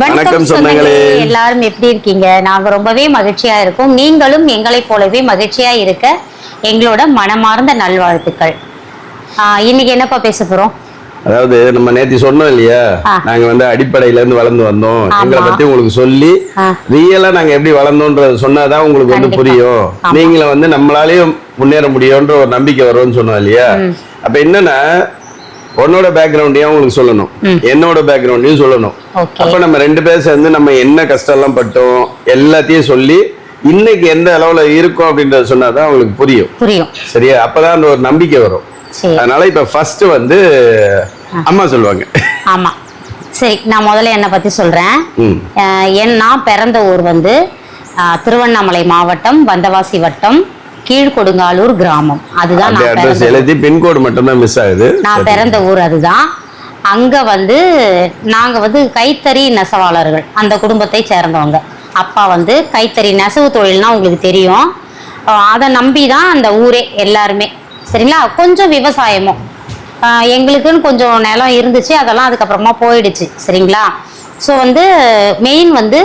வணக்கம் சொந்தங்களே, எல்லாரும் எப்படி இருக்கீங்க? நாங்க ரொம்பவே மகிழ்ச்சியா இருக்கோம். நீங்களும் எங்களை போலவே மகிழ்ச்சியா இருக்க எங்களோட மனமார்ந்த நல்வாழ்த்துக்கள். இன்னைக்கு என்னப்பா பேச போறோம்? அதாவது நம்ம நேத்தி சொன்னோம் இல்லையா, நாங்க வந்து அடிப்படையில இருந்து வளர்ந்து வந்தோம். எங்களை பத்தி உங்களுக்கு சொல்லி ரியலா நாங்க எப்படி வளர்ந்தோம்ன்றது சொன்னாதான் உங்களுக்கு வந்து புரியும். நீங்களும் வந்து நம்மளாலேயும் முன்னேற முடியும்ன்ற ஒரு நம்பிக்கை வரும்னு சொன்னோம் இல்லையா. அப்ப என்னன்னா, உன்னோட பேக்ரவுண்டையும் உங்களுக்கு சொல்லணும், என்னோட பேக்ரவுண்டையும் சொல்லணும். அப்ப நம்ம ரெண்டு பேரும் சேர்ந்து நம்ம என்ன கஷ்டம் எல்லாம் பட்டோம் எல்லாத்தையும் சொல்லி இன்னைக்கு எந்த அளவுல இருக்கும் அப்படின்றத சொன்னாதான் உங்களுக்கு புரியும். சரியா? அப்பதான் அந்த ஒரு நம்பிக்கை வரும். அதனால இப்ப ஃபர்ஸ்ட் வந்து அம்மா சொல்லுவாங்க. ஆமா, சரி, நான் முதல்ல என்னை பத்தி சொல்றேன். நான் பிறந்த ஊர் வந்து திருவண்ணாமலை மாவட்டம், வந்தவாசி வட்டம், கீழ்கொடுங்காலூர் கிராமம். அதுதான் பின்கோடு மட்டும்தான் மிஸ் ஆகுது. நான் பிறந்த ஊர் அதுதான். அங்க வந்து நாங்க வந்து கைத்தறி நெசவாளர்கள், அந்த குடும்பத்தை சேர்ந்தவங்க. அப்பா வந்து கைத்தறி நெசவு தொழில்னா உங்களுக்கு தெரியும். அதை நம்பி தான் அந்த ஊரே எல்லாருமே. சரிங்களா? கொஞ்சம் விவசாயமும் எங்களுக்குன்னு கொஞ்சம் நிலம் இருந்துச்சு, அதெல்லாம் அதுக்கப்புறமா போயிடுச்சு. சரிங்களா? ஸோ வந்து மெயின் வந்து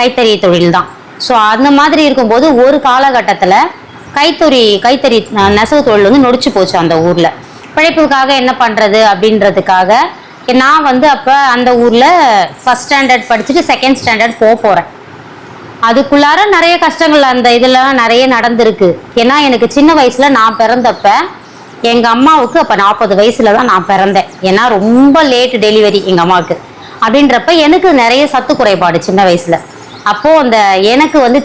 கைத்தறி தொழில் தான். ஸோ அந்த மாதிரி இருக்கும்போது ஒரு காலகட்டத்தில் கைத்தறி நெசவு தொழில் வந்து நொடிச்சு போச்சு அந்த ஊரில். பிழைப்புக்காக என்ன பண்ணுறது அப்படின்றதுக்காக நான் வந்து அப்போ அந்த ஊரில் ஃபஸ்ட் ஸ்டாண்டர்ட் படிச்சுட்டு செகண்ட் ஸ்டாண்டர்ட் போகிறேன். அதுக்குள்ளார நிறைய கஷ்டங்கள் அந்த இதெல்லாம் நிறைய நடந்திருக்கு. ஏன்னா எனக்கு சின்ன வயசில் நான் பிறந்தப்ப எங்கள் அம்மாவுக்கு அப்போ 40 வயசில் தான் நான் பிறந்தேன். ஏன்னா ரொம்ப லேட் டெலிவரி எங்கள் அம்மாவுக்கு. அப்படின்றப்ப எனக்கு நிறைய சத்து குறைபாடு சின்ன வயசில். அப்போது அந்த எனக்கு வந்து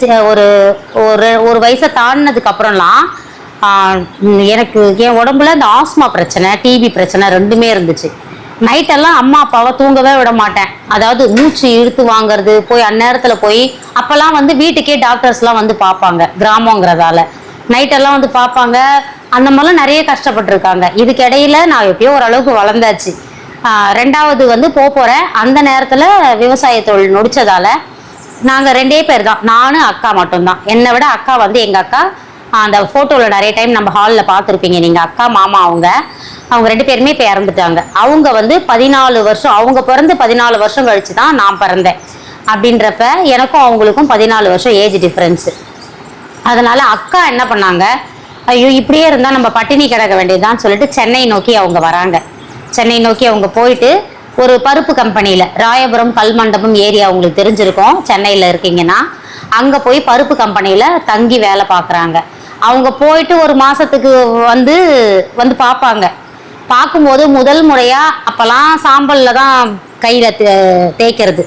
ஒரு வயசை தாண்டினதுக்கு அப்புறம்லாம் எனக்கு என் உடம்புல இந்த ஆஸ்மா பிரச்சனை, டிபி பிரச்சனை ரெண்டுமே இருந்துச்சு. நைட்டெல்லாம் அம்மா அப்பாவை தூங்கவே விட மாட்டேன். அதாவது மூச்சு இழுத்து வாங்கிறது, போய் அந்நேரத்தில் போய் அப்போல்லாம் வந்து வீட்டுக்கே டாக்டர்ஸ்லாம் வந்து பார்ப்பாங்க, கிராமங்கிறதால நைட்டெல்லாம் வந்து பார்ப்பாங்க. அந்த மாதிரிலாம் நிறைய கஷ்டப்பட்டுருக்காங்க. இதுக்கு இடையில நான் எப்பயோ ஓரளவுக்கு வளர்ந்தாச்சு. ரெண்டாவது வந்து போகிறேன். அந்த நேரத்தில் விவசாய தொழில் நொடிச்சதால நாங்கள் 2 பேர் தான், நானும் அக்கா மட்டும்தான். என்னை விட அக்கா வந்து எங்கள் அக்கா அந்த ஃபோட்டோவில் நிறைய டைம் நம்ம ஹாலில் பார்த்துருப்பீங்க நீங்கள். அக்கா மாமா அவங்க 2 பேருமே இப்போ இறந்துட்டாங்க. அவங்க வந்து 14 வருஷம், அவங்க பிறந்து 14 வருஷம் கழிச்சு தான் நான் பிறந்தேன். அப்படின்றப்ப எனக்கும் அவங்களுக்கும் 14 வருஷம் ஏஜ் டிஃப்ரென்ஸு. அதனால அக்கா என்ன பண்ணாங்க, ஐயோ இப்படியே இருந்தால் நம்ம பட்டினி கிடக்க வேண்டியதுதான் சொல்லிட்டு சென்னை நோக்கி அவங்க வராங்க. சென்னை நோக்கி அவங்க போயிட்டு ஒரு பருப்பு கம்பெனியில், ராயபுரம் கல்மண்டபம் ஏரியா உங்களுக்கு தெரிஞ்சிருக்கும், சென்னையில் இருக்கீங்கன்னா அங்கே போய் பருப்பு கம்பெனியில் தங்கி வேலை பார்க்குறாங்க. அவங்க போயிட்டு ஒரு மாதத்துக்கு வந்து பார்ப்பாங்க. பார்க்கும்போது முதல் முறையாக அப்போல்லாம் சாம்பலில் தான் கையில் தேய்க்கிறது,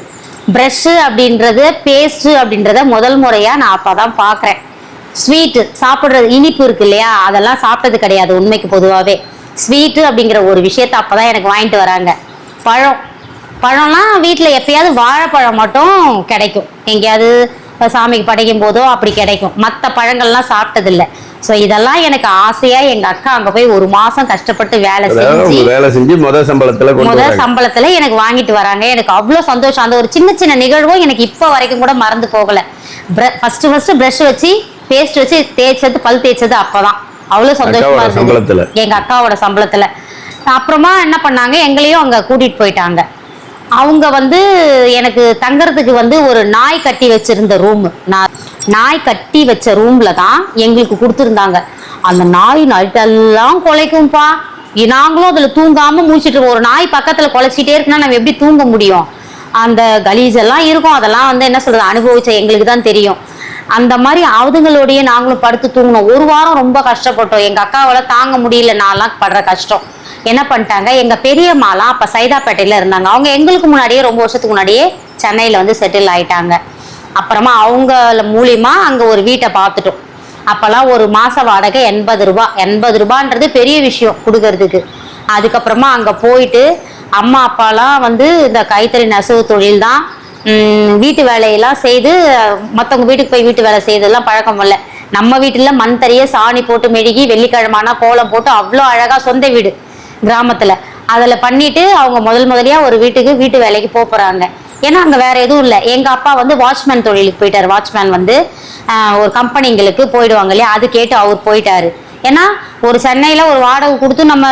ப்ரெஷ்ஷு அப்படின்றது, பேஸ்ட்டு அப்படின்றத முதல் முறையாக நான் அப்போ தான் பார்க்குறேன். ஸ்வீட்டு சாப்பிட்றது, இனிப்பு இருக்கு இல்லையா, அதெல்லாம் சாப்பிட்டது கிடையாது உண்மைக்கு. பொதுவாகவே ஸ்வீட்டு அப்படிங்கிற ஒரு விஷயத்த அப்போ தான் எனக்கு வாங்கிட்டு வராங்க. பழம்லாம் வீட்டில் எப்பயாவது வாழைப்பழம் மட்டும் கிடைக்கும், எங்கேயாவது சாமிக்கு படைக்கும் போதோ அப்படி கிடைக்கும். மற்ற பழங்கள்லாம் சாப்பிட்டதில்லை. ஸோ இதெல்லாம் எனக்கு ஆசையாக எங்கள் அக்கா அங்கே போய் ஒரு மாதம் கஷ்டப்பட்டு வேலை செஞ்சு முதல் சம்பளத்தில் எனக்கு வாங்கிட்டு வராங்க. எனக்கு அவ்வளோ சந்தோஷம். அந்த ஒரு சின்ன சின்ன நிகழ்வும் எனக்கு இப்போ வரைக்கும் கூட மறந்து போகலை. ஃபஸ்ட்டு ப்ரஷ் வச்சு பேஸ்ட் வச்சு தேய்ச்சது, பல் தேய்ச்சது அப்போ தான் அவ்வளோ சந்தோஷமாக இருந்தது எங்கள் அக்காவோட சம்பளத்தில். அப்புறமா என்ன பண்ணாங்க, எங்களையும் அங்கே கூட்டிகிட்டு போயிட்டாங்க. அவங்க வந்து எனக்கு தங்கறதுக்கு வந்து ஒரு நாய் கட்டி வச்சிருந்த ரூம், நாய் கட்டி வச்ச ரூம்ல தான் எங்களுக்கு கொடுத்துருந்தாங்க. அந்த நாய் நைட்டெல்லாம் குலைக்கும்பா. நாங்களும் அதில் தூங்காமல் முடிச்சுட்டு, ஒரு நாய் பக்கத்தில் குலைச்சிட்டே இருக்குன்னா நம்ம எப்படி தூங்க முடியும்? அந்த கலீஸ் எல்லாம் இருக்கும். அதெல்லாம் வந்து என்ன சொல்றது, அனுபவிச்ச எங்களுக்கு தான் தெரியும். அந்த மாதிரி அவதுங்களோடையே நாங்களும் படுத்து தூங்கணும். ஒரு வாரம் ரொம்ப கஷ்டப்பட்டோம். எங்கள் அக்காவால் தாங்க முடியல, நான்லாம் படுற கஷ்டம். என்ன பண்ணிட்டாங்க, எங்கள் பெரியம்மாலாம் அப்போ சைதாப்பேட்டையில் இருந்தாங்க. அவங்க எங்களுக்கு முன்னாடியே ரொம்ப வருஷத்துக்கு முன்னாடியே சென்னையில் வந்து செட்டில் ஆகிட்டாங்க. அப்புறமா அவங்க மூலியமா அங்கே ஒரு வீட்டை பார்த்துட்டோம். அப்போல்லாம் ஒரு மாத வாடகை 80 ரூபா. 80 ரூபான்றது பெரிய விஷயம் கொடுக்கறதுக்கு. அதுக்கப்புறமா அங்கே போயிட்டு அம்மா அப்பாலாம் வந்து இந்த கைத்தறி நெசவு தொழில் தான், வீட்டு வேலையெல்லாம் செய்து மற்றவங்க வீட்டுக்கு போய் வீட்டு வேலை செய்ததெல்லாம் பழக்கம் இல்லை. நம்ம வீட்டில் மண் தறியை சாணி போட்டு மெழுகி வெள்ளிக்கிழமானா கோலம் போட்டு அவ்வளோ அழகாக சொந்த வீடு கிராமத்தில் அதில் பண்ணிட்டு அவங்க முதலியா ஒரு வீட்டு வேலைக்கு போகிறாங்க. ஏன்னா அங்கே வேற எதுவும் இல்லை. எங்கள் அப்பா வந்து வாட்ச்மேன் தொழிலுக்கு போயிட்டார். வாட்ச்மேன் வந்து ஒரு கம்பெனிங்களுக்கு போயிடுவாங்க இல்லையா, அது கேட்டு அவர் போயிட்டாரு. ஏன்னா ஒரு சென்னையில் ஒரு வாடகை கொடுத்து நம்ம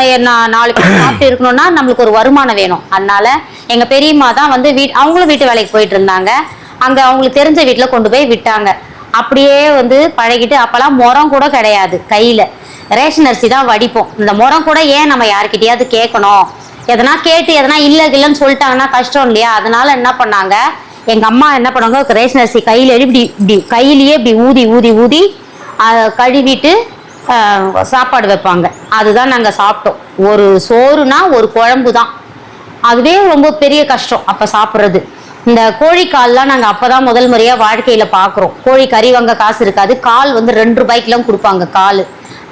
4 பேர் சாப்பிட்டு இருக்கணும்னா நம்மளுக்கு ஒரு வருமானம் வேணும். அதனால எங்கள் பெரியம்மா தான் வந்து அவங்களும் வீட்டு வேலைக்கு போயிட்டு இருந்தாங்க. அங்கே அவங்களுக்கு தெரிஞ்ச வீட்டில் கொண்டு போய் விட்டாங்க. அப்படியே வந்து பழகிட்டு, அப்போல்லாம் முறம் கூட கிடையாது, கையில் ரேஷன் அரிசி தான் வடிப்போம். இந்த முறம் கூட ஏன் நம்ம யாருக்கிட்டையாவது கேட்கணும், எதனா கேட்டு எதனா இல்லைன்னு சொல்லிட்டாங்கன்னா கஷ்டம் இல்லையா? அதனால என்ன பண்ணாங்க, எங்கள் அம்மா என்ன பண்ணுவாங்க, ரேஷன் அரிசி கையில் இப்படி கையிலேயே இப்படி ஊதி ஊதி ஊதி கழுவிட்டு சாப்பாடு வைப்பாங்க. அதுதான் நாங்கள் சாப்பிட்டோம். ஒரு சோறுனா ஒரு குழம்பு தான், அதுவே ரொம்ப பெரிய கஷ்டம் அப்போ சாப்பிட்றது. இந்த கோழிக்கால்லாம் நாங்கள் அப்போ தான் முதல் முறையாக வாழ்க்கையில் பார்க்குறோம். கோழி கறி வாங்க காசு இருக்காது, கால் வந்து 2 ரூபாய்க்குலாம் கொடுப்பாங்க கால்.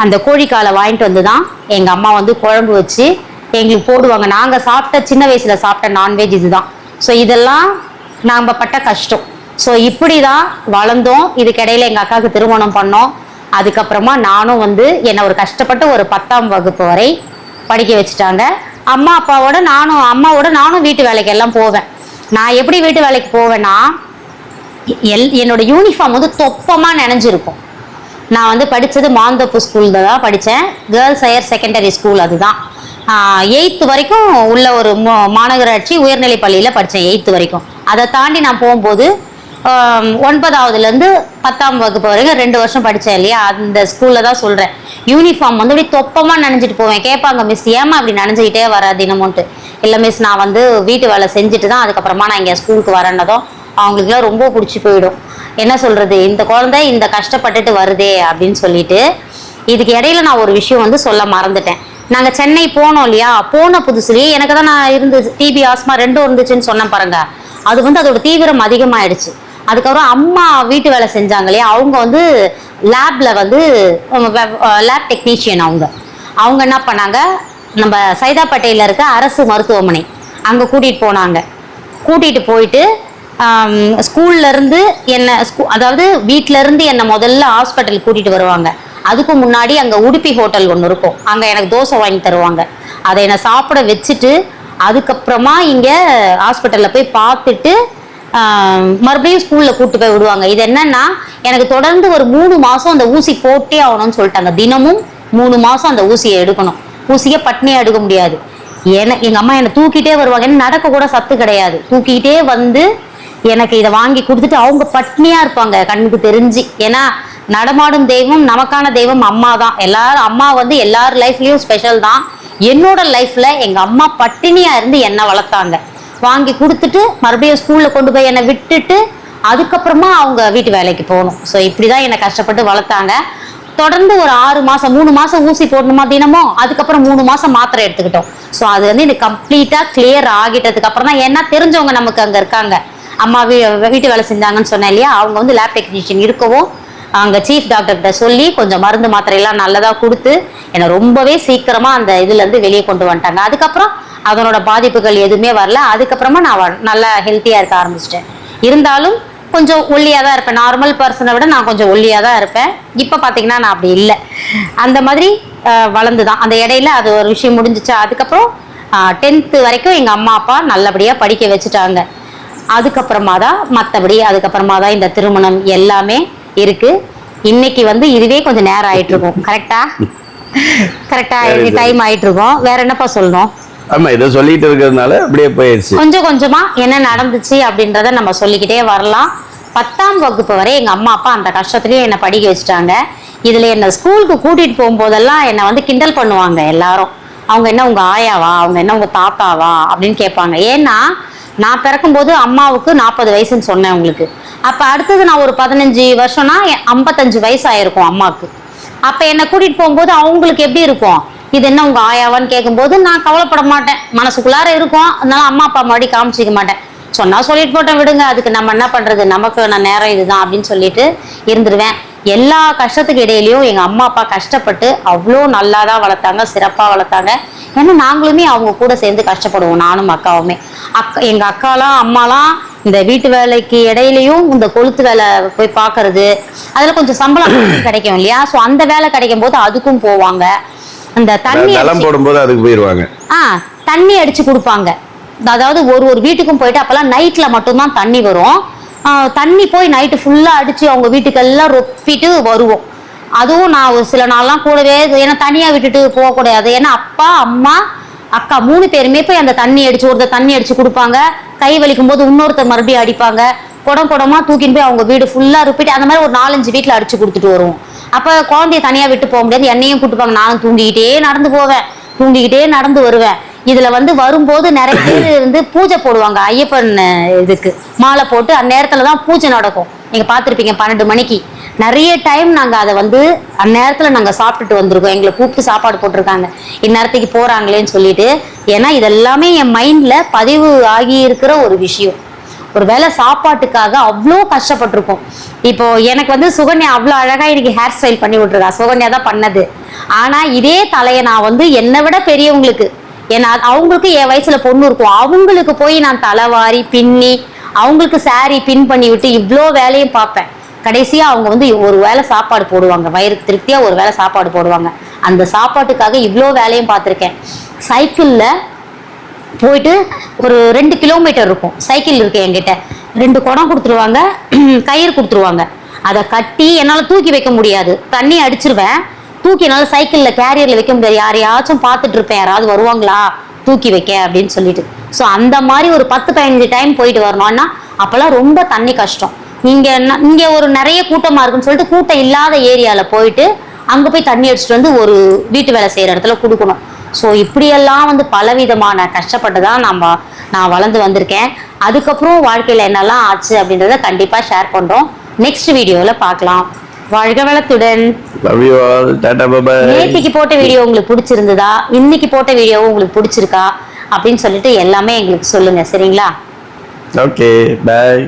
அந்த கோழிக்காலை வாங்கிட்டு வந்து தான் எங்கள் அம்மா வந்து குழம்பு வச்சு எங்களுக்கு போடுவாங்க. நாங்கள் சாப்பிட்ட சின்ன வயசில் சாப்பிட்ட நான்வெஜ் இதுதான். ஸோ இதெல்லாம் நாம் பட்ட கஷ்டம். ஸோ இப்படி தான் வளர்ந்தோம். இதுக்கிடையில் எங்கள் அக்காவுக்கு திருமணம் பண்ணோம். அதுக்கப்புறமா நானும் வந்து என்னை ஒரு கஷ்டப்பட்டு ஒரு 10ஆம் வகுப்பு வரை படிக்க வச்சுட்டாங்க. அம்மாவோட நானும் வீட்டு வேலைக்கு எல்லாம் போவேன். நான் எப்படி வீட்டு வேலைக்கு போவேன்னா, என்னோட யூனிஃபார்ம் வந்து தொப்பமாக நினைஞ்சிருக்கும். நான் வந்து படித்தது மாந்தோப்பு ஸ்கூலில் தான் படித்தேன், கேர்ள்ஸ் ஹையர் செகண்டரி ஸ்கூல். அதுதான் 8th வரைக்கும் உள்ள ஒரு மாநகராட்சி உயர்நிலை பள்ளியில் படித்தேன், 8th வரைக்கும். அதை தாண்டி நான் போகும்போது 9ஆவதுலேருந்து 10ஆம் வகுப்பு வரைக்கும் 2 வருஷம் படித்தேன் இல்லையா, அந்த ஸ்கூலில் தான் சொல்கிறேன். யூனிஃபார்ம் வந்து அப்படி தொப்பமாக நினைஞ்சிட்டு போவேன். கேட்பாங்க, மிஸ் ஏமா அப்படி நினைஞ்சிக்கிட்டே வர தினமுன்ட்டு. இல்லை மிஸ், நான் வந்து வீட்டு வேலை செஞ்சுட்டு தான் அதுக்கப்புறமா நான் இங்கே ஸ்கூலுக்கு வரேன்னதும் அவங்களுக்குலாம் ரொம்ப பிடிச்சி போயிடும். என்ன சொல்கிறது, இந்த குழந்தை இந்த கஷ்டப்பட்டுட்டு வருதே அப்படின்னு சொல்லிட்டு. இதுக்கு இடையில நான் ஒரு விஷயம் வந்து சொல்ல மறந்துட்டேன். நாங்கள் சென்னை போனோம் இல்லையா, போன புதுசுலேயே எனக்கு தான் நான் இருந்துச்சு, டிபி ஆஸ்மா 2 இருந்துச்சுன்னு சொன்னேன் பாருங்க. அது வந்து அதோட தீவிரம் அதிகமாகிடுச்சு. அதுக்கப்புறம் அம்மா வீட்டு வேலை செஞ்சாங்க இல்லையா, அவங்க வந்து லேப்ல வந்து லேப் டெக்னீஷியன். அவங்க என்ன பண்ணாங்க, நம்ம சைதாப்பேட்டையில் இருக்க அரசு மருத்துவமனை அங்கே கூட்டிகிட்டு போனாங்க. கூட்டிகிட்டு போயிட்டு ஸ்கூல்லேருந்து அதாவது வீட்டிலேருந்து என்னை முதல்ல ஹாஸ்பிட்டல் கூட்டிகிட்டு வருவாங்க. அதுக்கு முன்னாடி அங்கே உடுப்பி ஹோட்டல் ஒன்று இருக்கும், அங்கே எனக்கு தோசை வாங்கி தருவாங்க. அதை என்னை சாப்பிட வச்சுட்டு அதுக்கப்புறமா இங்கே ஹாஸ்பிட்டலில் போய் பார்த்துட்டு மறுபடியும் ஸ்கூலில் கூப்பிட்டு போய் விடுவாங்க. இது என்னன்னா, எனக்கு தொடர்ந்து ஒரு 3 மாதம் அந்த ஊசி போட்டே ஆகணும்னு சொல்லிட்டாங்க. தினமும் 3 மாதம் அந்த ஊசியை எடுக்கணும். ஊசியை பட்னியாக எடுக்க முடியாது. எங்கள் அம்மா என்னை தூக்கிட்டே வருவாங்க. ஏன்னா நடக்க கூட சத்து கிடையாது. தூக்கிட்டே வந்து எனக்கு இதை வாங்கி கொடுத்துட்டு அவங்க பட்னியாக இருப்பாங்க கண்ணுக்கு தெரிஞ்சு. ஏன்னா நடமாடும் தெய்வம், நமக்கான தெய்வம் அம்மா தான். அம்மா வந்து எல்லார் லைஃப்லேயும் ஸ்பெஷல் தான். என்னோட லைஃப்பில் எங்கள் அம்மா பட்டினியாக இருந்து என்னை வளர்த்தாங்க. வாங்கி கொடுத்துட்டு மறுபடியும் ஸ்கூலில் கொண்டு போய் என்னை விட்டுட்டு அதுக்கப்புறமா அவங்க வீட்டு வேலைக்கு போகணும். ஸோ இப்படி தான் என்னை கஷ்டப்பட்டு வளர்த்தாங்க. தொடர்ந்து ஒரு 6 மாதம் 3 மாதம் ஊசி போடணுமா தினமும், அதுக்கப்புறம் 3 மாதம் மாத்திரை எடுத்துக்கிட்டோம். ஸோ அது வந்து எனக்கு கம்ப்ளீட்டாக கிளியர் ஆகிட்டதுக்கு அப்புறம் தான், ஏன்னா தெரிஞ்சவங்க நமக்கு அங்கே இருக்காங்க. அம்மா வீட்டு வேலை செஞ்சாங்கன்னு சொன்னேன் இல்லையா, அவங்க வந்து லேப் டெக்னீஷியன் இருக்கவும் அங்கே சீஃப் டாக்டர்கிட்ட சொல்லி கொஞ்சம் மருந்து மாத்திரையெல்லாம் நல்லதாக கொடுத்து என்னை ரொம்பவே சீக்கிரமாக அந்த இதுலேருந்து வெளியே கொண்டு வந்துட்டாங்க. அதுக்கப்புறம் அதனோட பாதிப்புகள் எதுவுமே வரல. அதுக்கப்புறமா நான் நல்லா ஹெல்த்தியாக இருக்க ஆரம்பிச்சிட்டேன். இருந்தாலும் கொஞ்சம் ஒல்லியாக தான் இருப்பேன். நார்மல் பர்சனை விட நான் கொஞ்சம் ஒல்லியாக தான் இருப்பேன். இப்போ பார்த்தீங்கன்னா நான் அப்படி இல்லை. அந்த மாதிரி வளர்ந்து தான் அந்த இடையில அது ஒரு விஷயம் முடிஞ்சிச்சு. அதுக்கப்புறம் 10th வரைக்கும் எங்கள் அம்மா அப்பா நல்லபடியாக படிக்க வச்சுட்டாங்க. அதுக்கப்புறமா தான் அதுக்கப்புறமா தான் இந்த திருமணம் எல்லாமே இருக்கு. இன்னைக்கு வந்து இதுவே கொஞ்சம் நேரம் ஆயிட்டு இருக்கும். கரெக்டா டைம் ஆயிட்டு இருக்கும். வேற என்னப்பா சொல்லணும்? ஆமா, இதை சொல்லிட்டு இருக்கிறதுனால அப்படியே போயிடுச்சு. கொஞ்சம் கொஞ்சமா என்ன நடந்துச்சு அப்படின்றத நம்ம சொல்லிக்கிட்டே வரலாம். 10ஆம் வகுப்பு வரை எங்க அம்மா அப்பா அந்த கஷ்டத்துலயே என்னை படிக்க வச்சுட்டாங்க. இதுல என்ன ஸ்கூலுக்கு கூட்டிட்டு போகும்போதெல்லாம் என்னை வந்து கிண்டல் பண்ணுவாங்க எல்லாரும். அவங்க என்ன உங்க ஆயாவா, அவங்க என்ன உங்க தாத்தாவா அப்படின்னு கேட்பாங்க. ஏன்னா நான் பிறக்கும்போது அம்மாவுக்கு 40 வயசுன்னு சொன்னேன் உங்களுக்கு. அப்ப அடுத்தது நான் ஒரு 15 வருஷம்னா 55 வயசு ஆயிருக்கும் அம்மாவுக்கு. அப்ப என்னை கூட்டிட்டு போகும்போது அவங்களுக்கு எப்படி இருக்கும், இது என்ன உங்க ஆயாவான்னு கேட்கும்போது நான் கவலைப்பட மாட்டேன், மனசுக்குள்ளார இருக்கும். அதனால அம்மா அப்பா மறுபடியும் காமிச்சிக்க மாட்டேன். சொன்னா சொல்லிட்டு போட்டேன், விடுங்க, அதுக்கு நம்ம என்ன பண்றது, நமக்கு நான் நேரம் இதுதான் அப்படின்னு சொல்லிட்டு இருந்துருவேன். எல்லா கஷ்டத்துக்கு இடையிலையும் எங்க அம்மா அப்பா கஷ்டப்பட்டு அவ்வளோ நல்லா தான் வளர்த்தாங்க, சிறப்பாக வளர்த்தாங்க. ஏன்னா நாங்களுமே அவங்க கூட சேர்ந்து கஷ்டப்படுவோம், நானும் அக்காவுமே. எங்க அக்காலாம் அம்மாலாம் இந்த வீட்டு வேலைக்கு இடையிலையும் இந்த கொளுத்து வேலை போய் பார்க்கறது, அதுல கொஞ்சம் சம்பளம் கிடைக்கும் இல்லையா, ஸோ அந்த வேலை கிடைக்கும் போது அதுக்கும் போவாங்க. அந்த தண்ணி போடும்போது அதுக்கு போயிடுவாங்க. தண்ணி அடிச்சு கொடுப்பாங்க. அதாவது ஒரு வீட்டுக்கும் போயிட்டு அப்பெல்லாம் நைட்ல மட்டும்தான் தண்ணி வரும். தண்ணி போய் நைட்டு ஃபுல்லா அடிச்சு அவங்க வீட்டுக்கெல்லாம் ரொப்பிட்டு வருவோம். அதுவும் நான் ஒரு சில நாள்லாம் கூடவே, ஏன்னா தனியாக விட்டுட்டு போகக்கூடாது. ஏன்னா அப்பா அம்மா அக்கா 3 பேருமே போய் அந்த தண்ணி அடிச்சு, ஒருத்தர் தண்ணி அடிச்சு கொடுப்பாங்க, கை வலிக்கும் போது இன்னொருத்தர் மறுபடியும் அடிப்பாங்க, குடமா தூக்கின்னு போய் அவங்க வீடு ஃபுல்லாக ரிப்பீட் அந்த மாதிரி ஒரு 4-5 வீட்டில் அடிச்சு கொடுத்துட்டு வருவோம். அப்போ குழந்தைய தனியாக விட்டு போக முடியாது, என்னையும் கூட்டுப்பாங்க. நானும் தூங்கிக்கிட்டே நடந்து போவேன், தூங்கிக்கிட்டே நடந்து வருவேன். இதில் வந்து வரும்போது நிறைய பேர் வந்து பூஜை போடுவாங்க, ஐயப்பன் இதுக்கு மாலை போட்டு அந்நேரத்தில் தான் பூஜை நடக்கும். நீங்கள் பார்த்துருப்பீங்க 12 மணிக்கு. நிறைய டைம் நாங்கள் அதை வந்து அந்நேரத்தில் நாங்கள் சாப்பிட்டுட்டு வந்திருக்கோம். எங்களை கூப்பிட்டு சாப்பாடு போட்டிருக்காங்க இந்நேரத்துக்கு போகிறாங்களேன்னு சொல்லிட்டு. ஏன்னா இதெல்லாமே என் மைண்டில் பதிவு ஆகி இருக்கிற ஒரு விஷயம். ஒரு வேளை சாப்பாட்டுக்காக அவ்வளோ கஷ்டப்பட்டிருக்கோம். இப்போ எனக்கு வந்து சுகன்யா அவ்வளோ அழகாக எனக்கு ஹேர் ஸ்டைல் பண்ணி விட்டுருக்கா, சுகன்யா தான் பண்ணது. ஆனால் இதே தலையை நான் வந்து என்னை விட பெரியவங்களுக்கு, ஏன்னா அவங்களுக்கு என் வயசுல பொண்ணு இருக்கும், அவங்களுக்கு போய் நான் தலைவாரி பின்னி அவங்களுக்கு saree பின் பண்ணி விட்டு இவ்வளோ வேலையும் பார்ப்பேன். கடைசியா அவங்க வந்து ஒரு வேளை சாப்பாடு போடுவாங்க, வயிறுக்கு திருப்தியா ஒரு வேளை சாப்பாடு போடுவாங்க. அந்த சாப்பாட்டுக்காக இவ்வளோ வேலையும் பார்த்துருக்கேன். சைக்கிள்ல போயிட்டு ஒரு 2 கிலோமீட்டர் இருக்கும், சைக்கிள் இருக்கு என்கிட்ட. 2 குடம் கொடுத்துருவாங்க, கயிறு கொடுத்துருவாங்க. அதை கட்டி என்னால் தூக்கி வைக்க முடியாது, தண்ணி அடிச்சிருவேன். தூக்கி என்னால் சைக்கிளில் கேரியரில் வைக்க முடியாது. யாரையாச்சும் பார்த்துட்டு இருப்பேன், யாராவது வருவாங்களா தூக்கி வைக்க அப்படின்னு சொல்லிட்டு. ஸோ அந்த மாதிரி ஒரு 10-15 டைம் போயிட்டு வரணும்னா அப்போல்லாம் ரொம்ப தண்ணி கஷ்டம். இங்கே ஒரு நிறைய கூட்டமாக இருக்குன்னு சொல்லிட்டு கூட்டம் இல்லாத ஏரியாவில் போயிட்டு அங்கே போய் தண்ணி அடிச்சுட்டு வந்து ஒரு வீட்டு வேலை செய்கிற இடத்துல கொடுக்கணும். ஸோ இப்படியெல்லாம் வந்து பலவிதமான கஷ்டப்பட்டு தான் நான் வளர்ந்து வந்திருக்கேன். அதுக்கப்புறம் வாழ்க்கையில் என்னெல்லாம் ஆச்சு அப்படின்றத கண்டிப்பாக ஷேர் பண்ணுறோம். நெக்ஸ்ட் வீடியோவில் பார்க்கலாம். வாழ்க வளத்துடன். நேத்திக்கு போட்ட வீடியோ உங்களுக்கு பிடிச்சிருந்ததா, இன்னைக்கு போட்ட வீடியோ உங்களுக்கு பிடிச்சிருக்கா அப்படின்னு சொல்லிட்டு எல்லாமே எங்களுக்கு சொல்லுங்க, சரிங்களா? Okay, by.